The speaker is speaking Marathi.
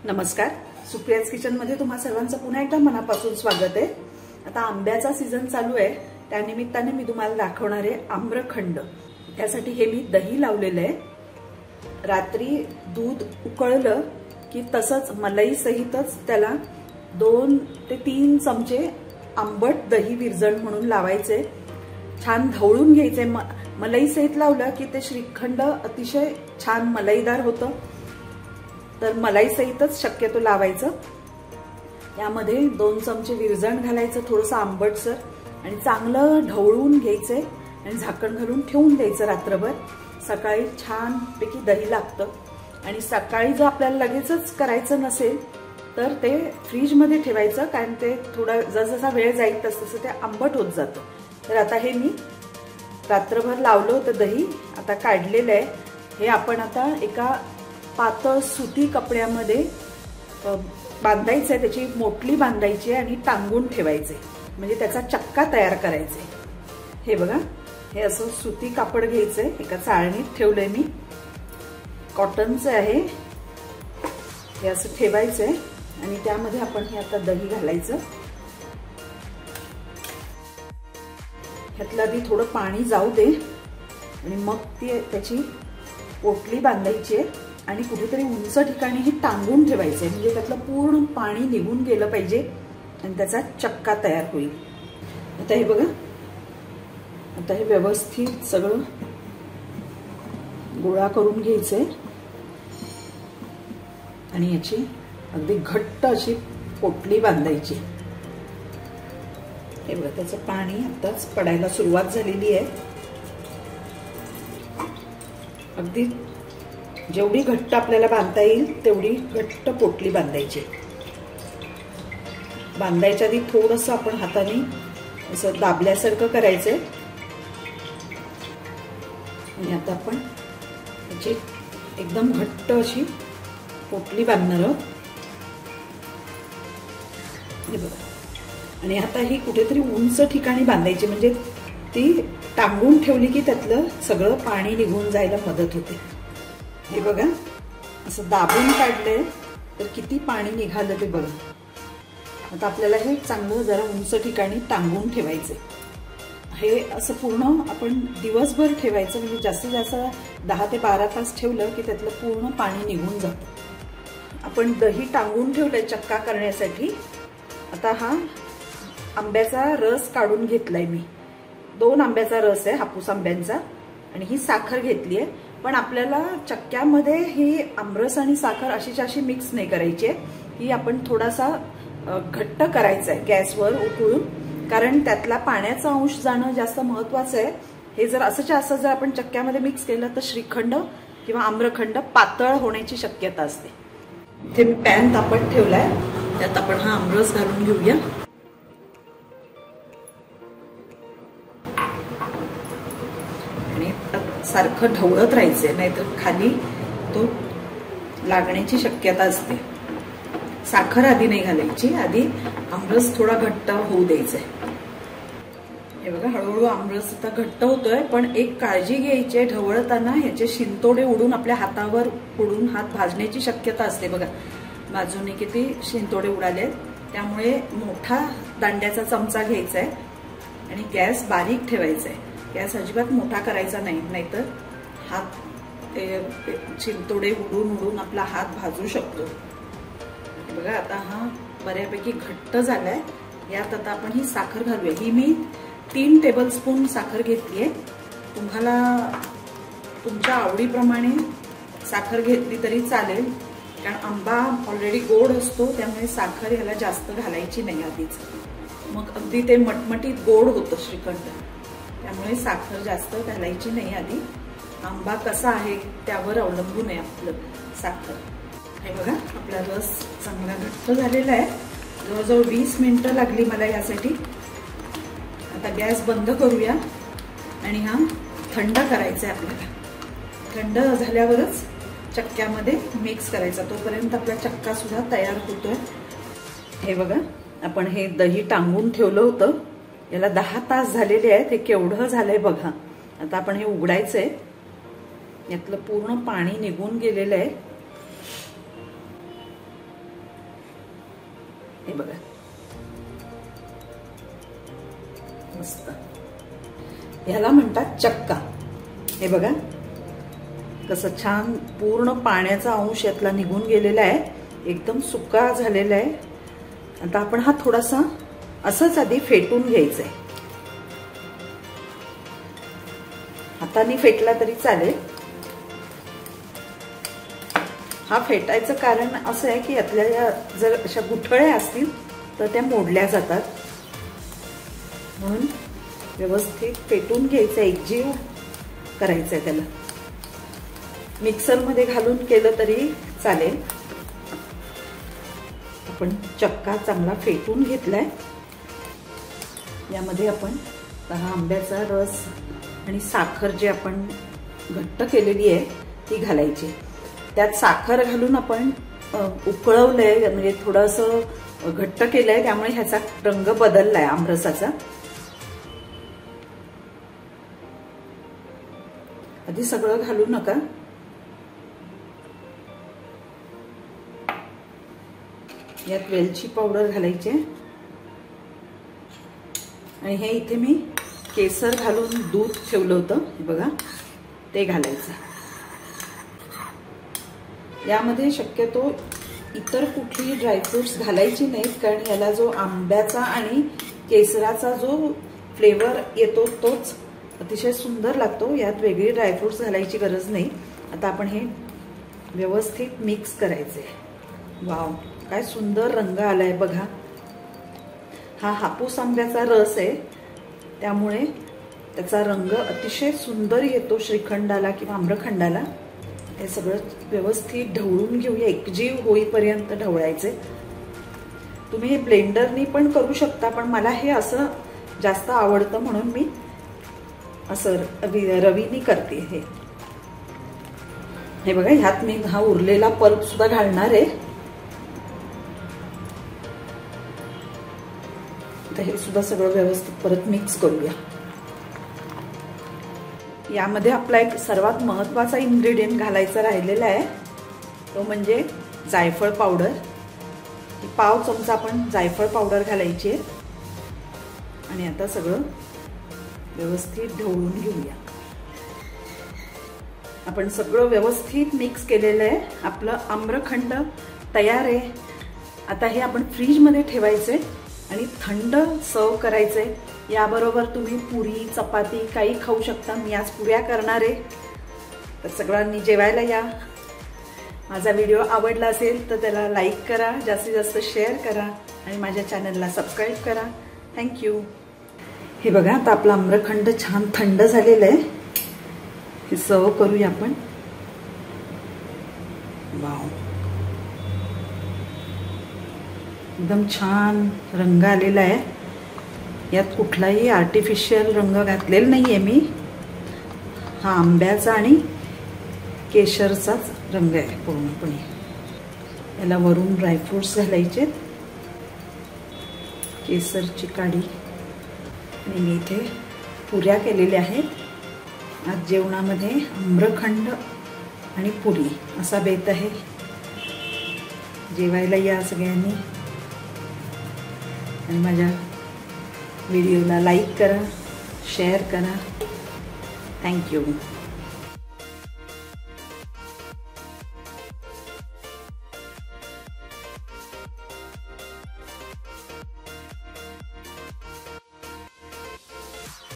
नमस्कार, सुप्रियाज किचन मध्ये तुम्हा सर्वांचं पुन्हा एकदा मनापासून स्वागत आहे। आता आंब्याचा सीझन चालू आहे, त्यानिमित्ताने मी तुम्हाला दाखवणार आहे आम्रखंड। त्यासाठी हे मी दही लावलेलं आहे। रात्री दूध उकळलं की तसंच मलाई सहितच त्याला 2 ते 3 चमचे आंबट दही विरजण म्हणून लावायचे। छान ढवळून घ्यायचे। मलाई सहित लावलं की ते श्रीखंड अतिशय छान मलाईदार होतं। तर मलाई सहितच शक्यतो लावायचं। यामध्ये 2 चमचे विरजण घालायचं, थोडंसं आंबटसर, आणि चांगलं ढवळून घ्यायचे आणि झाकण घालून ठेवून द्यायचं रात्रभर। सकाळी छान पैकी दही लागतं। आणि सकाळी जर आपल्याला लगेचच करायचं नसेल तर ते फ्रीज मध्ये ठेवायचं, कारण ते थोडा जसजसा वेळ जाईल तसं ते आंबट होत जातं। तर आता हे मी रात्रभर लावलं होतं दही, आता काढलेलं आहे। हे आपण आता एका पातळ सुती कपड्यामध्ये बांधायचे, त्याची मोटली बांधायची आणि टांगून ठेवायचे, म्हणजे त्याचा चक्का तयार करायचे। हे बघा, हे असं सुती कापड घ्यायचंय, एका चाळणीत ठेवलंय मी, कॉटनचं आहे। हे असं ठेवायचंय आणि त्यामध्ये आपण हे आता दही घालायचं। ह्यातलं आधी थोडं पाणी जाऊ दे आणि मग त्याची पोटली बांधायची आहे आणि कुठेतरी उंच ठिकाणी ही टांगून ठेवायचे, म्हणजे त्यातलं पूर्ण पाणी निघून गेलं पाहिजे आणि त्याचा चक्का तयार होईल। आता हे बघा, आता हे व्यवस्थित सगळं गोळा करून घ्यायचंय आणि याची अगदी घट्ट अशी पोटली बांधायची। हे बघा, त्याचं पाणी आताच पडायला सुरुवात झालेली आहे। अगदी जेवढी घट्ट आपल्याला बांधता येईल तेवढी घट्ट पोटली बांधायची। बांधायच्या आधी थोडंसं आपण हाताने असं दाबल्यासारखं करायचंय आणि आता आपण याची एकदम घट्ट अशी पोटली बांधणार आहोत। हे बघा, आणि आता ही कुठेतरी उंच ठिकाणी बांधायची, म्हणजे ती टांगून ठेवली की त्यातलं सगळं पाणी निघून जायला मदत होते। हे बघा, असं दाबून काढलंय तर किती पाणी निघालं ते बघा। आता आपल्याला हे चांगलं जरा उंच ठिकाणी टांगून ठेवायचे। हे असं पूर्ण आपण दिवसभर ठेवायचं, म्हणजे जास्तीत जास्त 10 ते 12 तास ठेवलं की त्यातलं पूर्ण पाणी निघून जातं। आपण दही टांगून ठेवलंय चक्का करण्यासाठी। आता हा आंब्याचा रस काढून घेतलाय मी। 2 आंब्याचा रस आहे, हापूस आंब्यांचा, आणि ही साखर घेतली आहे। पण आपल्याला चक्क्यामध्ये ही आमरस आणि साखर अशी मिक्स नाही करायची आहे, ही आपण थोडासा घट्ट करायचा आहे गॅसवर उकळून, कारण त्यातला पाण्याचा अंश जाणं जास्त महत्वाचं आहे। हे जर असंच्या असं जर आपण चक्क्यामध्ये मिक्स केलं तर श्रीखंड किंवा आम्रखंड पातळ होण्याची शक्यता असते। इथे मी पॅन तापत ठेवलाय, त्यात आपण हा आमरस घालून घेऊया। सारखं ढवळत राहायचंय, नाहीतर खाली तो लागण्याची शक्यता असते। साखर आधी नाही घालायची, आधी आमरस थोडा घट्ट होऊ द्यायचंय। हे बघा, हळूहळू आमरस आता घट्ट होतोय, पण एक काळजी घ्यायची आहे, ढवळताना ह्याचे शिंतोडे उडून आपल्या हातावर उडून हात भाजण्याची शक्यता असते। बघा, बाजूने किती शिंतोडे उडाले, त्यामुळे मोठा दांड्याचा चमचा घ्यायचा आहे आणि गॅस बारीक ठेवायचा आहे। गॅस अजिबात मोठा करायचा नाही, नाहीतर हात चिंतोडे उडून उडून आपला हात भाजू शकतो। बघा, आता हा बऱ्यापैकी घट्ट झालाय। यात आता आपण ही साखर घालूया। ही मी 3 टेबलस्पून साखर घेतलीये। तुम्हाला तुमच्या आवडीप्रमाणे साखर घेतली तरी चालेल, कारण आंबा ऑलरेडी गोड असतो, त्यामुळे साखर ह्याला जास्त घालायची नाही आधीच, मग अगदी ते मटमटीत गोड होतं श्रीखंड, त्यामुळे साखर जास्त घालायची नाही आधी। आंबा कसा आहे त्यावर अवलंबून आहे आपलं साखर। हे बघा, आपला रस चांगला घट्ट झालेला आहे। जवळजवळ 20 मिनिटं लागली मला यासाठी। आता गॅस बंद करूया आणि हा थंड करायचा आहे आपल्याला। थंड झाल्यावरच चक्क्यामध्ये मिक्स करायचा, तोपर्यंत आपला चक्का सुद्धा तयार होतोय। हे बघा, आपण हे दही टांगून ठेवलं होतं, याला 10 तास झालेले आहेत। हे केवढं झालंय बघा। आता आपण हे उघडायचंय, यातलं पूर्ण पाणी निघून गेलेलं आहे। हे बघा मस्त, ह्याला म्हणतात चक्का। हे बघा कसं छान पूर्ण पाण्याचा अंश यातला निघून गेलेला आहे, एकदम सुका झालेला आहे। आता आपण हा थोडासा असंच आधी फेटून घ्यायचा आहे, हाताने फेटला तरी चालेल। हा फेटायचं कारण असं आहे की यातल्या जर अशा गुठळ्या असतील तर त्या मोडल्या जातात, म्हणून व्यवस्थित फेटून घ्यायचं, एकजीव करायचं आहे त्याला। मिक्सरमध्ये घालून केलं तरी चालेल। आपण चक्का चांगला फेटून घेतलाय, यामध्ये आपण हा आंब्याचा रस आणि साखर जी आपण घट्ट केलेली आहे ती घालायची। त्यात साखर घालून आपण उकळवलंय, म्हणजे थोडंसं घट्ट केलंय, त्यामुळे ह्याचा रंग बदललाय आमरसाचा। आधी सगळं घालू नका, यात वेलची पावडर घालायची आणि हे इथे मी केसर घालून दूध ठेवलं होतं, हे बघा ते घालायचं। यामध्ये शक्यतो इतर कुठली ड्रायफ्रुट्स घालायची नाहीत, कारण याला जो आंब्याचा आणि केसराचा जो फ्लेवर येतो तोच अतिशय सुंदर लागतो, यात वेगळी ड्रायफ्रुट्स घालायची गरज नाही। आता आपण हे व्यवस्थित मिक्स करायचे। वाव, काय सुंदर रंग आलाय बघा। हा हापूस आंब्याचा रस आहे, त्यामुळे त्याचा रंग अतिशय सुंदर येतो श्रीखंडाला किंवा आम्रखंडाला। हे सगळं व्यवस्थित ढवळून घेऊया, एकजीव होईपर्यंत ढवळायचे। तुम्ही हे ब्लेंडरनी पण करू शकता, पण मला हे असं जास्त आवडतं म्हणून मी असं रवीनी करते। हे बघा, ह्यात मी हा उरलेला पल्प सुद्धा घालणार आहे, तर हे सुद्धा सगळं व्यवस्थित परत मिक्स करूया। यामध्ये आपला एक सर्वात महत्त्वाचा इन्ग्रेडियंट घालायचा राहिलेला आहे, तो म्हणजे जायफळ पावडर। पाव चमचा आपण जायफळ पावडर घालायची आहे आणि आता सगळं व्यवस्थित ढवळून घेऊया। आपण सगळं व्यवस्थित मिक्स केलेलं आहे, आपलं आम्रखंड तयार आहे। आता हे आपण फ्रीजमध्ये ठेवायचे आणि थंड सर्व करायचे। याबरोबर तुम्ही पुरी चपाती काही खाऊ शकता, मी आज पुऱ्या करणार आहे। तर सगळ्यांनी जेवायला या। माझा व्हिडिओ आवडला असेल तर त्याला लाईक करा, जास्तीत जास्त शेअर करा आणि माझ्या चॅनलला सबस्क्राईब करा। थँक्यू। हे बघा, आता आपला आम्रखंड छान थंड झालेलं आहे, हे सर्व करूया आपण। वाव, एकदम छान रंग आलेला आहे, यात कुठलाही आर्टिफिशियल रंग घातलेला नाहीये मी। हा आंब्याचा आणि केशरचाच रंग आहे पूर्णपणे। याला वरून ड्रायफ्रुट्स घालायचे, केसरची काडी, आणि मी इथे पुऱ्या केलेल्या आहेत। आज जेवणामध्ये आम्रखंड आणि पुरी असा बेत आहे। जेवायला या सगळ्यांनी आणि माझ्या व्हिडिओला लाईक करा, शेअर करा। थँक्यू।